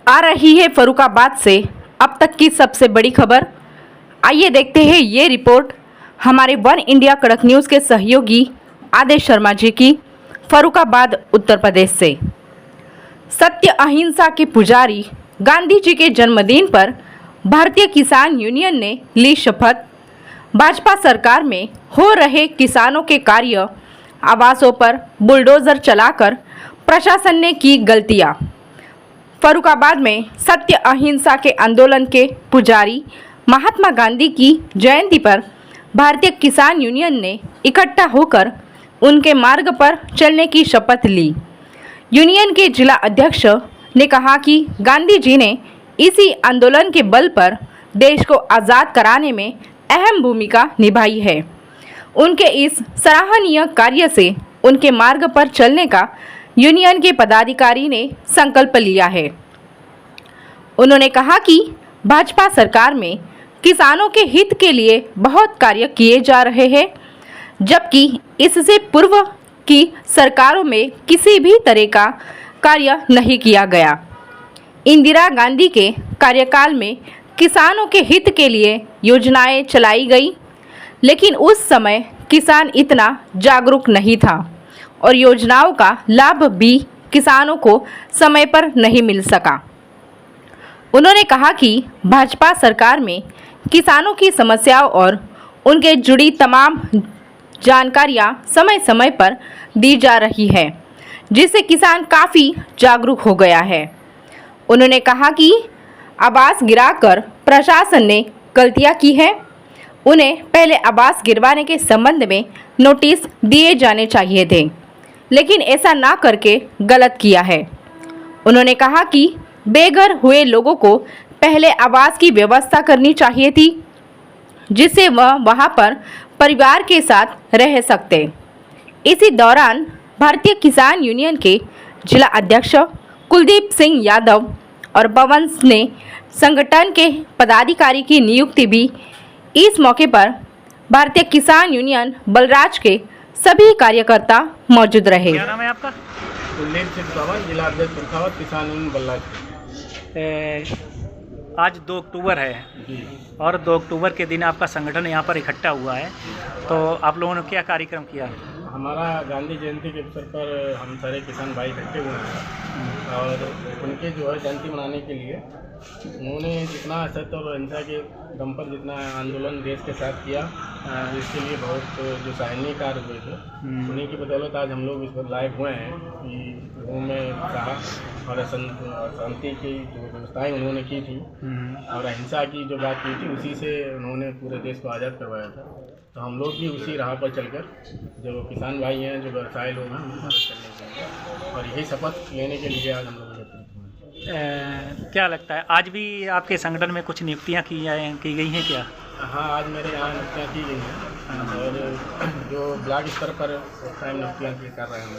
आ रही है फर्रुखाबाद से अब तक की सबसे बड़ी खबर। आइए देखते हैं ये रिपोर्ट हमारे वन इंडिया कड़क न्यूज़ के सहयोगी आदेश शर्मा जी की फर्रुखाबाद उत्तर प्रदेश से। सत्य अहिंसा के पुजारी गांधी जी के जन्मदिन पर भारतीय किसान यूनियन ने ली शपथ। भाजपा सरकार में हो रहे किसानों के कार्य, आवासों पर बुलडोजर चलाकर प्रशासन ने की गलतियां। फर्रुखाबाद में सत्य अहिंसा के आंदोलन के पुजारी महात्मा गांधी की जयंती पर भारतीय किसान यूनियन ने इकट्ठा होकर उनके मार्ग पर चलने की शपथ ली। यूनियन के जिला अध्यक्ष ने कहा कि गांधी जी ने इसी आंदोलन के बल पर देश को आज़ाद कराने में अहम भूमिका निभाई है। उनके इस सराहनीय कार्य से उनके मार्ग पर चलने का यूनियन के पदाधिकारी ने संकल्प लिया है। उन्होंने कहा कि भाजपा सरकार में किसानों के हित के लिए बहुत कार्य किए जा रहे हैं, जबकि इससे पूर्व की सरकारों में किसी भी तरह का कार्य नहीं किया गया। इंदिरा गांधी के कार्यकाल में किसानों के हित के लिए योजनाएं चलाई गई, लेकिन उस समय किसान इतना जागरूक नहीं था और योजनाओं का लाभ भी किसानों को समय पर नहीं मिल सका। उन्होंने कहा कि भाजपा सरकार में किसानों की समस्याओं और उनके जुड़ी तमाम जानकारियां समय समय पर दी जा रही है, जिससे किसान काफ़ी जागरूक हो गया है। उन्होंने कहा कि आवास गिराकर प्रशासन ने गलतियां की है। उन्हें पहले आवास गिरवाने के संबंध में नोटिस दिए जाने चाहिए थे, लेकिन ऐसा ना करके गलत किया है। उन्होंने कहा कि बेघर हुए लोगों को पहले आवास की व्यवस्था करनी चाहिए थी, जिससे वह वहां पर परिवार के साथ रह सकते। इसी दौरान भारतीय किसान यूनियन के जिला अध्यक्ष कुलदीप सिंह यादव और पवन ने संगठन के पदाधिकारी की नियुक्ति भी। इस मौके पर भारतीय किसान यूनियन बलराज के सभी कार्यकर्ता मौजूद रहे। क्या नाम है आपका? कुलदीप सिंह पवन, जिला अध्यक्ष फर्रुखाबाद किसान यूनियन बलराज। आज 2 अक्टूबर है और 2 अक्टूबर के दिन आपका संगठन यहाँ पर इकट्ठा हुआ है, तो आप लोगों ने क्या कार्यक्रम किया? हमारा गांधी जयंती के अवसर पर हम सारे किसान भाई इकट्ठे हुए हैं और उनके जो है जयंती मनाने के लिए उन्होंने जितना सत्य और अहिंसा के दम पर जितना आंदोलन देश के साथ किया, इसके लिए बहुत जो सराहनीय कार्य हुए थे, उन्हीं की बदौलत आज हम लोग इस पर लायक हुए हैं कि लोगों में उत्साह और शांति की जो व्यवस्थाएँ उन्होंने की थी और अहिंसा की जो बात की थी, उसी से उन्होंने पूरे देश को आज़ाद करवाया था। तो हम लोग भी उसी राह पर चलकर जो किसान भाई हैं, जो व्यवसायी लोग हैं, उनकी मदद करने के लिए और यही शपथ लेने के लिए आज हम लोग एकत्रित हुए। क्या लगता है आज भी आपके संगठन में कुछ नियुक्तियाँ की गई हैं क्या? हाँ, आज मेरे यहाँ नियुक्तियाँ की गई हैं और जो ब्लॉक स्तर पर टाइम नियुक्तियाँ कर रहे हैं।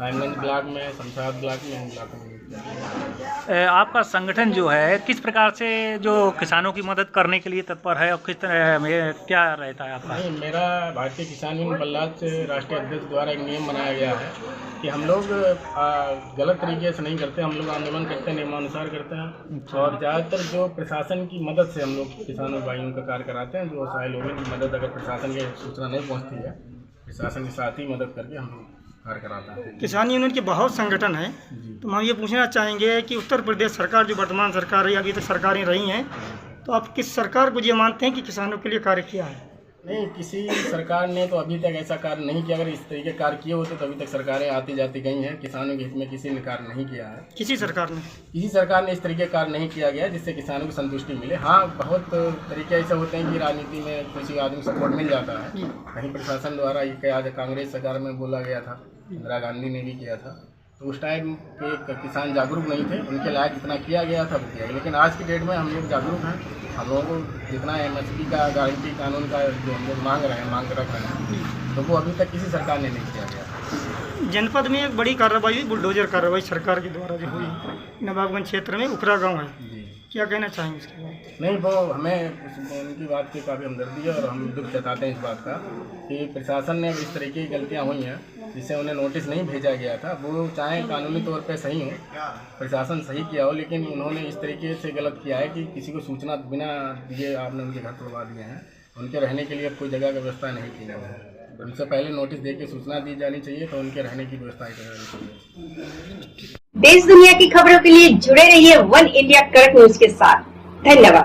रामगंज ब्लॉक में, शमशाबाद ब्लॉक में, ब्लॉक में आपका संगठन जो है किस प्रकार से जो किसानों की मदद करने के लिए तत्पर है और किस तरह में क्या रहता है आपका? नहीं, मेरा भारतीय किसान यूनियन बलराज से राष्ट्रीय अध्यक्ष द्वारा एक नियम बनाया गया है कि हम लोग गलत तरीके से नहीं करते, हम लोग आंदोलन करते हैं, नियमानुसार करते हैं और ज़्यादातर जो प्रशासन की मदद से हम लोग किसानों भाइयों का कार्य कराते हैं। जो असहाय लोगों की मदद अगर प्रशासन की सूचना नहीं पहुंचती है, प्रशासन के साथ ही मदद करके हम लोग कार्य कराते हैं। किसान यूनियन के बहुत संगठन हैं, तो हम ये पूछना चाहेंगे कि उत्तर प्रदेश सरकार जो वर्तमान सरकार है, अभी तक सरकारें रही हैं, तो आप किस सरकार को ये मानते हैं कि किसानों के लिए कार्य किया है? नहीं, किसी सरकार ने तो अभी तक ऐसा कार्य नहीं किया। अगर इस तरीके कार्य किए होते तो अभी तक सरकारें आती जाती गई हैं। किसानों के हित में किसी ने कार्य नहीं किया है। किसी सरकार ने इस तरीके कार्य नहीं किया गया जिससे किसानों की संतुष्टि मिले। हाँ, बहुत तरीके ऐसे होते हैं कि राजनीति में किसी आदमी सपोर्ट मिल जाता है, कहीं प्रशासन द्वारा। ये आज कांग्रेस सरकार में बोला गया था, इंदिरा गांधी ने भी किया था, तो उस टाइम के किसान जागरूक नहीं थे, उनके लायक जितना किया गया था वो किया गया। लेकिन आज की डेट में हम लोग जागरूक हैं। हम लोगों को जितना MSP का गारंटी कानून का जो हम लोग मांग रख रहे हैं, तो वो अभी तक किसी सरकार ने नहीं किया गया। जनपद में एक बड़ी कार्रवाई हुई, बुलडोजर कार्रवाई सरकार के द्वारा जो हुई नवाबगंज क्षेत्र में, उकरा गाँव है, क्या कहना चाहेंगे इसके बारे नहीं, वो हमें उनकी बात की काफ़ी हमदर्दी है और हम दुख जताते हैं इस बात का कि प्रशासन ने इस तरीके की गलतियां हुई हैं जिससे उन्हें नोटिस नहीं भेजा गया था। वो चाहे कानूनी तौर पे सही हो, प्रशासन सही किया हो, लेकिन उन्होंने इस तरीके से गलत किया है कि किसी को सूचना बिना दिए आपने उनके घर तोड़वा दिए हैं। उनके रहने के लिए कोई जगह की व्यवस्था नहीं की गई है। उनसे पहले नोटिस दे के सूचना दी जानी चाहिए, तो उनके रहने की व्यवस्था की जानी चाहिए। देश दुनिया की खबरों के लिए जुड़े रहिए वन इंडिया कड़क न्यूज के साथ। धन्यवाद।